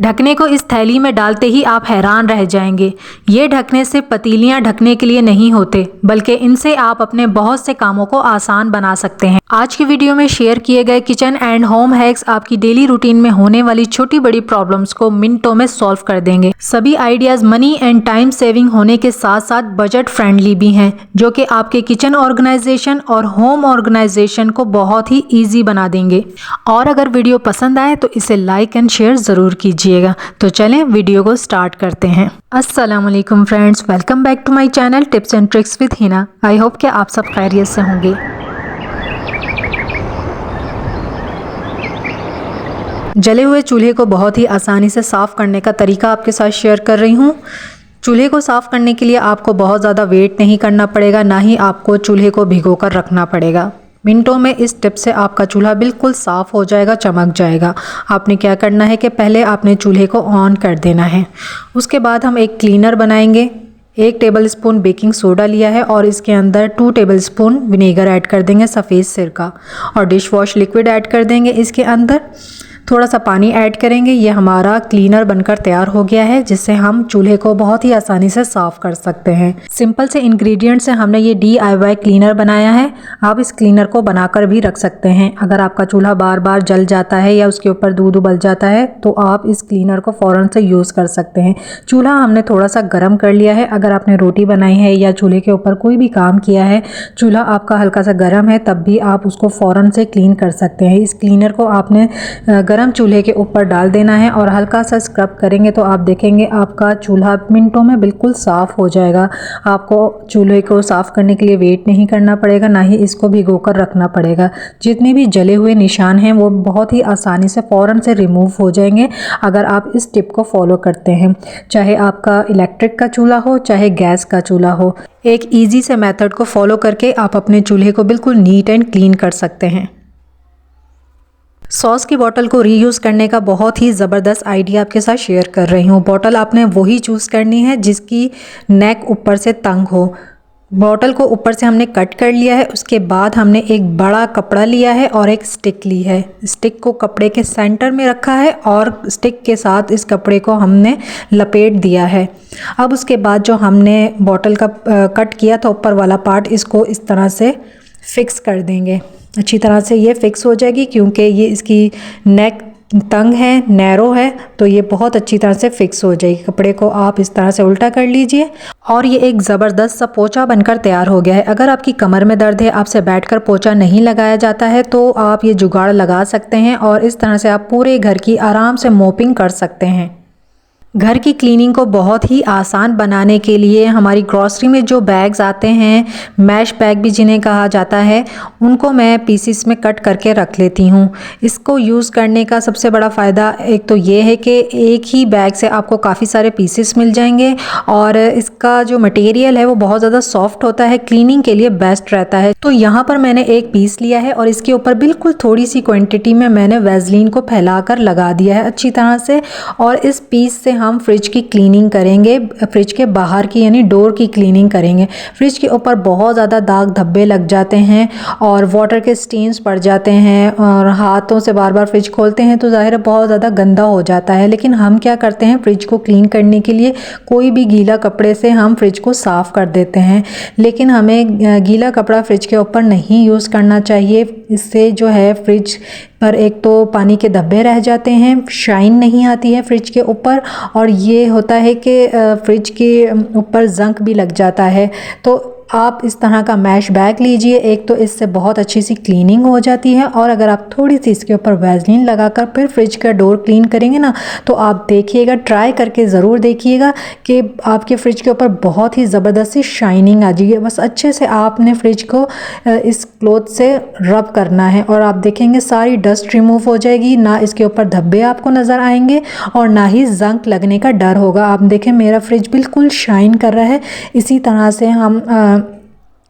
ढकने को इस थैली में डालते ही आप हैरान रह जाएंगे। ये ढकने से पतीलियां ढकने के लिए नहीं होते, बल्कि इनसे आप अपने बहुत से कामों को आसान बना सकते हैं। आज की वीडियो में शेयर किए गए किचन एंड होम हैक्स आपकी डेली रूटीन में होने वाली छोटी बड़ी प्रॉब्लम्स को मिनटों में सॉल्व कर देंगे। सभी ideas money and time saving होने के साथ साथ बजट फ्रेंडली भी हैं, जो कि आपके किचन ऑर्गेनाइजेशन और होम ऑर्गेनाइजेशन को बहुत ही ईजी बना देंगे। और अगर वीडियो पसंद आए तो इसे लाइक एंड शेयर ज़रूर कीजिएगा। तो चलें वीडियो को स्टार्ट करते हैं। अस्सलाम वालेकुम friends, welcome back to my channel tips and tricks with Hina. I hope कि आप सब खैरियत से होंगे। जले हुए चूल्हे को बहुत ही आसानी से साफ़ करने का तरीका आपके साथ शेयर कर रही हूँ। चूल्हे को साफ़ करने के लिए आपको बहुत ज़्यादा वेट नहीं करना पड़ेगा, ना ही आपको चूल्हे को भिगो कर रखना पड़ेगा। मिनटों में इस टिप से आपका चूल्हा बिल्कुल साफ़ हो जाएगा, चमक जाएगा। आपने क्या करना है कि पहले आपने चूल्हे को ऑन कर देना है। उसके बाद हम एक क्लीनर बनाएंगे। 1 टेबल स्पून बेकिंग सोडा लिया है और इसके अंदर 2 टेबल स्पून विनेगर ऐड कर देंगे, सफ़ेद सिरका, और डिश वॉश लिक्विड ऐड कर देंगे। इसके अंदर थोड़ा सा पानी ऐड करेंगे। ये हमारा क्लीनर बनकर तैयार हो गया है, जिससे हम चूल्हे को बहुत ही आसानी से साफ़ कर सकते हैं। सिंपल से इंग्रेडिएंट से हमने ये DIY क्लीनर बनाया है। आप इस क्लीनर को बनाकर भी रख सकते हैं। अगर आपका चूल्हा बार बार जल जाता है या उसके ऊपर दूध उबल जाता है तो आप इस क्लीनर को फ़ौरन से यूज़ कर सकते हैं। चूल्हा हमने थोड़ा सा गर्म कर लिया है। अगर आपने रोटी बनाई है या चूल्हे के ऊपर कोई भी काम किया है, चूल्हा आपका हल्का सा गर्म है, तब भी आप उसको फ़ौरन से क्लीन कर सकते हैं। इस क्लीनर को आपने गरम चूल्हे के ऊपर डाल देना है और हल्का सा स्क्रब करेंगे तो आप देखेंगे आपका चूल्हा मिनटों में बिल्कुल साफ़ हो जाएगा। आपको चूल्हे को साफ़ करने के लिए वेट नहीं करना पड़ेगा, ना ही इसको भिगो कर रखना पड़ेगा। जितने भी जले हुए निशान हैं वो बहुत ही आसानी से फ़ौरन से रिमूव हो जाएंगे अगर आप इस टिप को फॉलो करते हैं। चाहे आपका इलेक्ट्रिक का चूल्हा हो, चाहे गैस का चूल्हा हो, एक ईजी से मेथड को फॉलो करके आप अपने चूल्हे को बिल्कुल नीट एंड क्लीन कर सकते हैं। सॉस की बॉटल को रीयूज़ करने का बहुत ही ज़बरदस्त आइडिया आपके साथ शेयर कर रही हूँ। बॉटल आपने वही चूज़ करनी है जिसकी नेक ऊपर से तंग हो। बॉटल को ऊपर से हमने कट कर लिया है। उसके बाद हमने एक बड़ा कपड़ा लिया है और एक स्टिक ली है। स्टिक को कपड़े के सेंटर में रखा है और स्टिक के साथ इस कपड़े को हमने लपेट दिया है। अब उसके बाद जो हमने बॉटल का कट किया था ऊपर वाला पार्ट, इसको इस तरह से फिक्स कर देंगे। अच्छी तरह से ये फिक्स हो जाएगी, क्योंकि ये इसकी नेक तंग है, नैरो है, तो ये बहुत अच्छी तरह से फिक्स हो जाएगी। कपड़े को आप इस तरह से उल्टा कर लीजिए और ये एक ज़बरदस्त सा पोंछा बनकर तैयार हो गया है। अगर आपकी कमर में दर्द है, आपसे बैठकर पोंछा नहीं लगाया जाता है, तो आप ये जुगाड़ लगा सकते हैं और इस तरह से आप पूरे घर की आराम से मोपिंग कर सकते हैं। घर की क्लीनिंग को बहुत ही आसान बनाने के लिए हमारी ग्रॉसरी में जो बैग्स आते हैं, मैश बैग भी जिन्हें कहा जाता है, उनको मैं पीसेस में कट करके रख लेती हूँ। इसको यूज़ करने का सबसे बड़ा फ़ायदा एक तो ये है कि एक ही बैग से आपको काफ़ी सारे पीसेस मिल जाएंगे और इसका जो मटेरियल है वो बहुत ज़्यादा सॉफ्ट होता है, क्लीनिंग के लिए बेस्ट रहता है। तो यहाँ पर मैंने एक पीस लिया है और इसके ऊपर बिल्कुल थोड़ी सी क्वान्टिटी में मैंने वैसलीन को फैलाकर लगा दिया है अच्छी तरह से, और इस पीस से हम फ्रिज की क्लीनिंग करेंगे। फ्रिज के बाहर की यानी डोर की क्लीनिंग करेंगे। फ्रिज के ऊपर बहुत ज़्यादा दाग धब्बे लग जाते हैं और वाटर के स्टेन्स पड़ जाते हैं और हाथों से बार बार फ्रिज खोलते हैं तो ज़ाहिर है बहुत ज़्यादा गंदा हो जाता है। लेकिन हम क्या करते हैं, फ्रिज को क्लीन करने के लिए कोई भी गीला कपड़े से हम फ्रिज को साफ़ कर देते हैं। लेकिन हमें गीला कपड़ा फ्रिज के ऊपर नहीं यूज़ करना चाहिए। इससे जो है फ्रिज पर एक तो पानी के धब्बे रह जाते हैं, शाइन नहीं आती है फ्रिज के ऊपर, और ये होता है कि फ्रिज के ऊपर जंक भी लग जाता है। तो आप इस तरह का मैश बैग लीजिए, एक तो इससे बहुत अच्छी सी क्लीनिंग हो जाती है, और अगर आप थोड़ी सी इसके ऊपर वैसलीन लगाकर फिर फ्रिज का डोर क्लीन करेंगे ना, तो आप देखिएगा, ट्राई करके ज़रूर देखिएगा कि आपके फ्रिज के ऊपर बहुत ही ज़बरदस्त सी शाइनिंग आ जाएगी। बस अच्छे से आपने फ्रिज को इस क्लॉथ से रब करना है और आप देखेंगे सारी डस्ट रिमूव हो जाएगी, ना इसके ऊपर धब्बे आपको नज़र आएंगे और ना ही जंक लगने का डर होगा। आप देखें मेरा फ्रिज बिल्कुल शाइन कर रहा है। इसी तरह से हम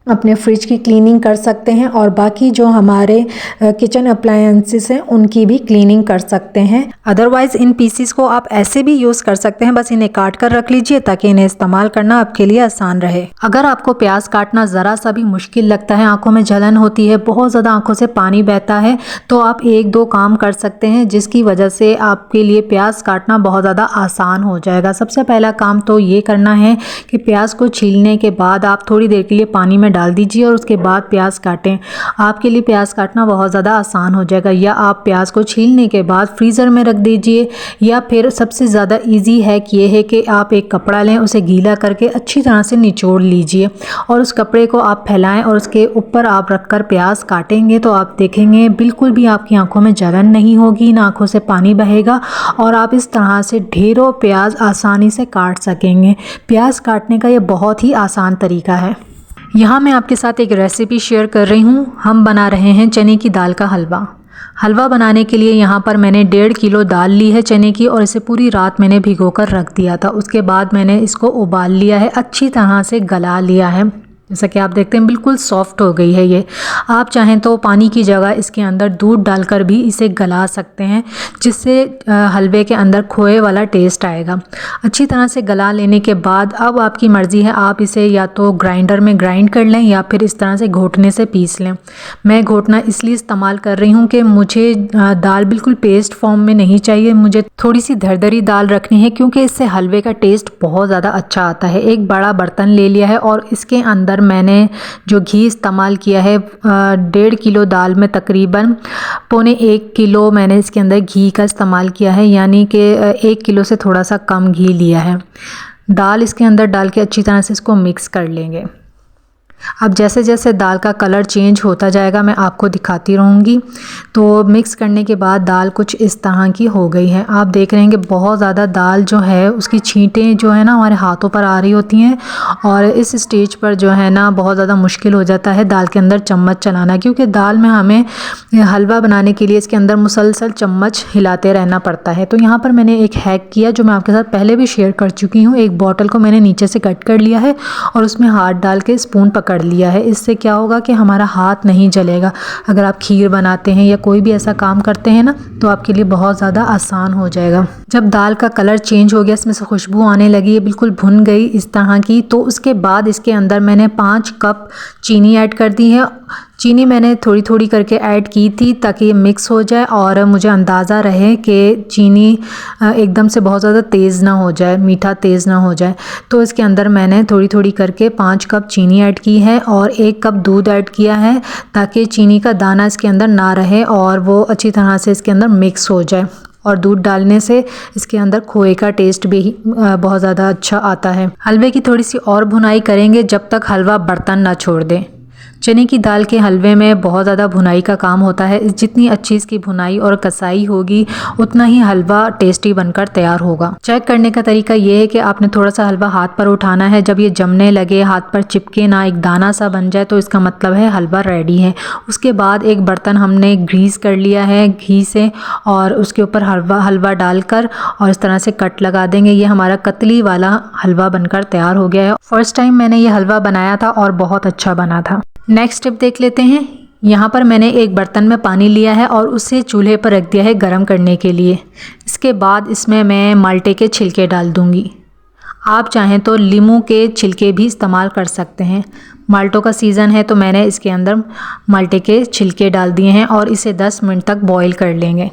अपने फ्रिज की क्लीनिंग कर सकते हैं और बाकी जो हमारे किचन अप्लायंसेस हैं उनकी भी क्लीनिंग कर सकते हैं। अदरवाइज़ इन पीसीस को आप ऐसे भी यूज़ कर सकते हैं, बस इन्हें काट कर रख लीजिए ताकि इन्हें इस्तेमाल करना आपके लिए आसान रहे। अगर आपको प्याज काटना ज़रा सा भी मुश्किल लगता है, आंखों में जलन होती है, बहुत ज़्यादा आंखों से पानी बहता है, तो आप एक दो काम कर सकते हैं जिसकी वजह से आपके लिए प्याज काटना बहुत ज़्यादा आसान हो जाएगा। सबसे पहला काम तो ये करना है कि प्याज को छीलने के बाद आप थोड़ी देर के लिए पानी में डाल दीजिए और उसके बाद प्याज काटें। आपके लिए प्याज काटना बहुत ज़्यादा आसान हो जाएगा। या आप प्याज को छीलने के बाद फ्रीज़र में रख दीजिए, या फिर सबसे ज़्यादा इजी हैक ये है कि आप एक कपड़ा लें, उसे गीला करके अच्छी तरह से निचोड़ लीजिए और उस कपड़े को आप फैलाएं और उसके ऊपर आप रखकर प्याज काटेंगे तो आप देखेंगे बिल्कुल भी आपकी आंखों में जलन नहीं होगी, ना आंखों से पानी बहेगा और आप इस तरह से ढेरों प्याज आसानी से काट सकेंगे। प्याज काटने का ये बहुत ही आसान तरीका है। यहाँ मैं आपके साथ एक रेसिपी शेयर कर रही हूँ। हम बना रहे हैं चने की दाल का हलवा। हलवा बनाने के लिए यहाँ पर मैंने 1.5 किलो दाल ली है चने की और इसे पूरी रात मैंने भिगोकर रख दिया था। उसके बाद मैंने इसको उबाल लिया है, अच्छी तरह से गला लिया है। जैसा कि आप देखते हैं बिल्कुल सॉफ्ट हो गई है ये। आप चाहें तो पानी की जगह इसके अंदर दूध डालकर भी इसे गला सकते हैं, जिससे हलवे के अंदर खोए वाला टेस्ट आएगा। अच्छी तरह से गला लेने के बाद अब आपकी मर्ज़ी है, आप इसे या तो ग्राइंडर में ग्राइंड कर लें या फिर इस तरह से घोटने से पीस लें। मैं घोटना इसलिए इस्तेमाल कर रही हूँ कि मुझे दाल बिल्कुल पेस्ट फॉर्म में नहीं चाहिए, मुझे थोड़ी सी दरदरी दाल रखनी है क्योंकि इससे हलवे का टेस्ट बहुत ज़्यादा अच्छा आता है। एक बड़ा बर्तन ले लिया है और इसके अंदर मैंने जो घी इस्तेमाल किया है 1.5 किलो दाल में तकरीबन 1.25 किलो मैंने इसके अंदर घी का इस्तेमाल किया है, यानी कि 1 किलो से थोड़ा सा कम घी लिया है। दाल इसके अंदर डाल के अच्छी तरह से इसको मिक्स कर लेंगे। अब जैसे जैसे दाल का कलर चेंज होता जाएगा मैं आपको दिखाती रहूँगी। तो मिक्स करने के बाद दाल कुछ इस तरह की हो गई है। आप देख रहे हैं कि बहुत ज़्यादा दाल जो है उसकी छींटें जो है ना हमारे हाथों पर आ रही होती हैं और इस स्टेज पर जो है ना बहुत ज़्यादा मुश्किल हो जाता है दाल के अंदर चम्मच चलाना, क्योंकि दाल में हमें हलवा बनाने के लिए इसके अंदर मुसलसल चम्मच हिलाते रहना पड़ता है। तो यहाँ पर मैंने एक हैक किया जो मैं आपके साथ पहले भी शेयर कर चुकी हूँ। एक बॉटल को मैंने नीचे से कट कर लिया है और उसमें हाथ डाल के स्पून पकड़ लिया है। इससे क्या होगा कि हमारा हाथ नहीं जलेगा। अगर आप खीर बनाते हैं या कोई भी ऐसा काम करते हैं ना तो आपके लिए बहुत ज़्यादा आसान हो जाएगा। जब दाल का कलर चेंज हो गया, इसमें से खुशबू आने लगी, ये बिल्कुल भुन गई इस तरह की, तो उसके बाद इसके अंदर मैंने 5 कप चीनी ऐड कर दी है। चीनी मैंने थोड़ी थोड़ी करके ऐड की थी ताकि ये मिक्स हो जाए और मुझे अंदाज़ा रहे कि चीनी एकदम से बहुत ज़्यादा तेज़ ना हो जाए, मीठा तेज़ ना हो जाए। तो इसके अंदर मैंने थोड़ी थोड़ी करके 5 कप चीनी ऐड की है और 1 कप दूध ऐड किया है ताकि चीनी का दाना इसके अंदर ना रहे और वो अच्छी तरह से इसके अंदर मिक्स हो जाए। और दूध डालने से इसके अंदर खोए का टेस्ट भी बहुत ज़्यादा अच्छा आता है। हलवे की थोड़ी सी और भुनाई करेंगे जब तक हलवा बर्तन ना छोड़ दे। चने की दाल के हलवे में बहुत ज़्यादा भुनाई का काम होता है। जितनी अच्छी इसकी भुनाई और कसाई होगी उतना ही हलवा टेस्टी बनकर तैयार होगा। चेक करने का तरीका ये है कि आपने थोड़ा सा हलवा हाथ पर उठाना है, जब ये जमने लगे, हाथ पर चिपके ना, एक दाना सा बन जाए तो इसका मतलब है हलवा रेडी है। उसके बाद एक बर्तन हमने ग्रीस कर लिया है घी से और उसके ऊपर हलवा डालकर और इस तरह से कट लगा देंगे। ये हमारा कतली वाला हलवा बनकर तैयार हो गया है। फर्स्ट टाइम मैंने ये हलवा बनाया था और बहुत अच्छा बना था। नेक्स्ट स्टेप देख लेते हैं। यहाँ पर मैंने एक बर्तन में पानी लिया है और उसे चूल्हे पर रख दिया है गरम करने के लिए। इसके बाद इसमें मैं माल्टे के छिलके डाल दूँगी। आप चाहें तो लीमू के छिलके भी इस्तेमाल कर सकते हैं। माल्टों का सीज़न है तो मैंने इसके अंदर माल्टे के छिलके डाल दिए हैं और इसे 10 मिनट तक बॉईल कर लेंगे।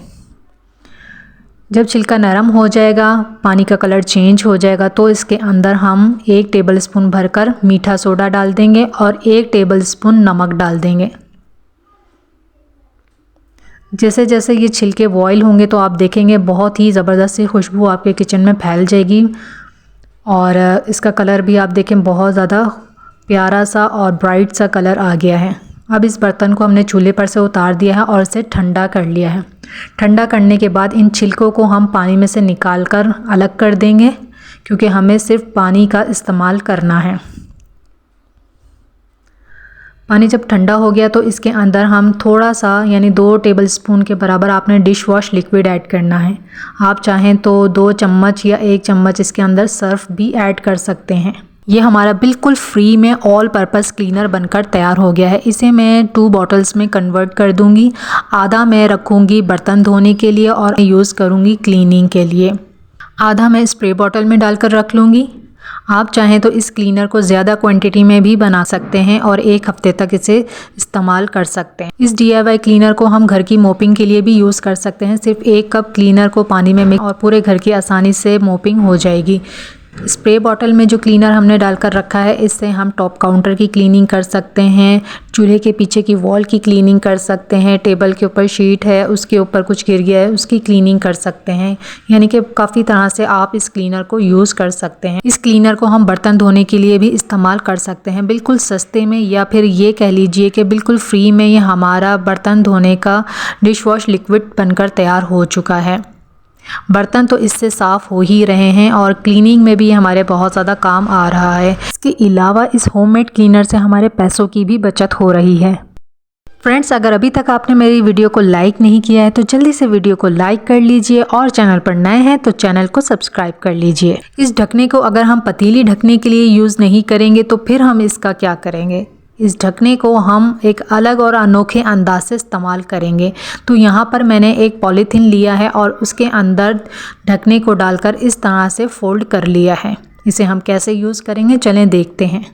जब छिलका नरम हो जाएगा, पानी का कलर चेंज हो जाएगा तो इसके अंदर हम 1 टेबलस्पून भरकर मीठा सोडा डाल देंगे और 1 टेबलस्पून नमक डाल देंगे। जैसे जैसे ये छिलके बॉईल होंगे तो आप देखेंगे बहुत ही ज़बरदस्त सी खुशबू आपके किचन में फैल जाएगी और इसका कलर भी आप देखें बहुत ज़्यादा प्यारा सा और ब्राइट सा कलर आ गया है। अब इस बर्तन को हमने चूल्हे पर से उतार दिया है और इसे ठंडा कर लिया है। ठंडा करने के बाद इन छिलकों को हम पानी में से निकाल कर अलग कर देंगे क्योंकि हमें सिर्फ पानी का इस्तेमाल करना है। पानी जब ठंडा हो गया तो इसके अंदर हम थोड़ा सा यानी 2 टेबलस्पून के बराबर आपने डिश वॉश लिक्विड ऐड करना है। आप चाहें तो 2 चम्मच या 1 चम्मच इसके अंदर सर्फ भी ऐड कर सकते हैं। ये हमारा बिल्कुल फ्री में ऑल पर्पस क्लीनर बनकर तैयार हो गया है। इसे मैं 2 बॉटल्स में कन्वर्ट कर दूंगी। आधा मैं रखूंगी बर्तन धोने के लिए और यूज़ करूंगी क्लीनिंग के लिए। आधा मैं स्प्रे बॉटल में डालकर रख लूँगी। आप चाहें तो इस क्लीनर को ज़्यादा क्वांटिटी में भी बना सकते हैं और 1 हफ्ते तक इसे इस्तेमाल कर सकते हैं। इस DIY क्लीनर को हम घर की मोपिंग के लिए भी यूज़ कर सकते हैं। सिर्फ 1 कप क्लीनर को पानी में मिक्स और पूरे घर की आसानी से मोपिंग हो जाएगी। स्प्रे बॉटल में जो क्लीनर हमने डालकर रखा है, इससे हम टॉप काउंटर की क्लीनिंग कर सकते हैं, चूल्हे के पीछे की वॉल की क्लीनिंग कर सकते हैं, टेबल के ऊपर शीट है उसके ऊपर कुछ गिर गया है उसकी क्लीनिंग कर सकते हैं। यानी कि काफ़ी तरह से आप इस क्लीनर को यूज़ कर सकते हैं। इस क्लीनर को हम बर्तन धोने के लिए भी इस्तेमाल कर सकते हैं, बिल्कुल सस्ते में, या फिर ये कह लीजिए कि बिल्कुल फ्री में। ये हमारा बर्तन धोने का डिश वॉश लिक्विड बनकर तैयार हो चुका है। बर्तन तो इससे साफ़ हो ही रहे हैं और क्लीनिंग में भी हमारे बहुत ज़्यादा काम आ रहा है। इसके अलावा इस होममेड क्लीनर से हमारे पैसों की भी बचत हो रही है। फ्रेंड्स, अगर अभी तक आपने मेरी वीडियो को लाइक नहीं किया है तो जल्दी से वीडियो को लाइक कर लीजिए और चैनल पर नए हैं तो चैनल को सब्सक्राइब कर लीजिए। इस ढकने को अगर हम पतीली ढकने के लिए यूज़ नहीं करेंगे तो फिर हम इसका क्या करेंगे? इस ढकने को हम एक अलग और अनोखे अंदाज से इस्तेमाल करेंगे। तो यहाँ पर मैंने एक पॉलीथीन लिया है और उसके अंदर ढकने को डालकर इस तरह से फोल्ड कर लिया है। इसे हम कैसे यूज़ करेंगे, चलें देखते हैं।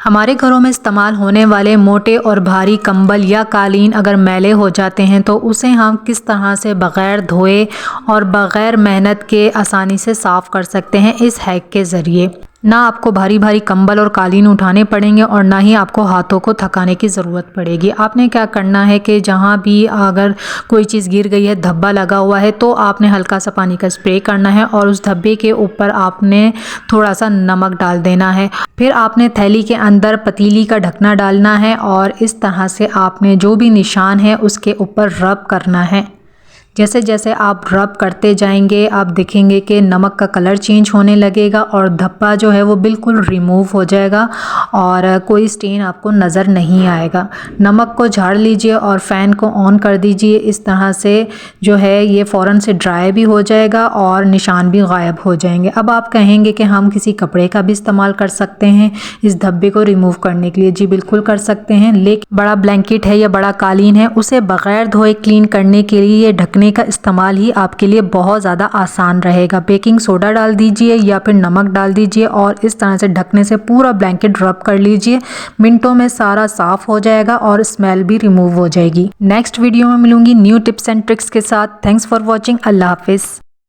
हमारे घरों में इस्तेमाल होने वाले मोटे और भारी कंबल या कालीन अगर मैले हो जाते हैं तो उसे हम किस तरह से बग़ैर धोए और बग़ैर मेहनत के आसानी से साफ़ कर सकते हैं इस हैक के ज़रिए। ना आपको भारी भारी कंबल और कालीन उठाने पड़ेंगे और ना ही आपको हाथों को थकाने की ज़रूरत पड़ेगी। आपने क्या करना है कि जहाँ भी अगर कोई चीज़ गिर गई है, धब्बा लगा हुआ है, तो आपने हल्का सा पानी का स्प्रे करना है और उस धब्बे के ऊपर आपने थोड़ा सा नमक डाल देना है। फिर आपने थैली के अंदर पतीली का ढकना डालना है और इस तरह से आपने जो भी निशान है उसके ऊपर रब करना है। जैसे जैसे आप रब करते जाएंगे आप देखेंगे कि नमक का कलर चेंज होने लगेगा और धब्बा जो है वो बिल्कुल रिमूव हो जाएगा और कोई स्टेन आपको नज़र नहीं आएगा। नमक को झाड़ लीजिए और फ़ैन को ऑन कर दीजिए। इस तरह से जो है ये फ़ौरन से ड्राई भी हो जाएगा और निशान भी गायब हो जाएंगे। अब आप कहेंगे कि हम किसी कपड़े का भी इस्तेमाल कर सकते हैं इस धब्बे को रिमूव करने के लिए। जी बिल्कुल कर सकते हैं, लेकिन बड़ा ब्लैंकेट है या बड़ा कालीन है उसे बग़ैर धोए क्लीन करने के लिए ये ढकने का इस्तेमाल ही आपके लिए बहुत ज़्यादा आसान रहेगा। बेकिंग सोडा डाल दीजिए या फिर नमक डाल दीजिए और इस तरह से ढकने से पूरा ब्लैंकेट रब कर लीजिए। मिनटों में सारा साफ़ हो जाएगा और स्मेल भी रिमूव हो जाएगी। नेक्स्ट वीडियो में मिलूंगी न्यू टिप्स एंड ट्रिक्स के साथ। Thanks for watching. अल्लाह हाफिज़।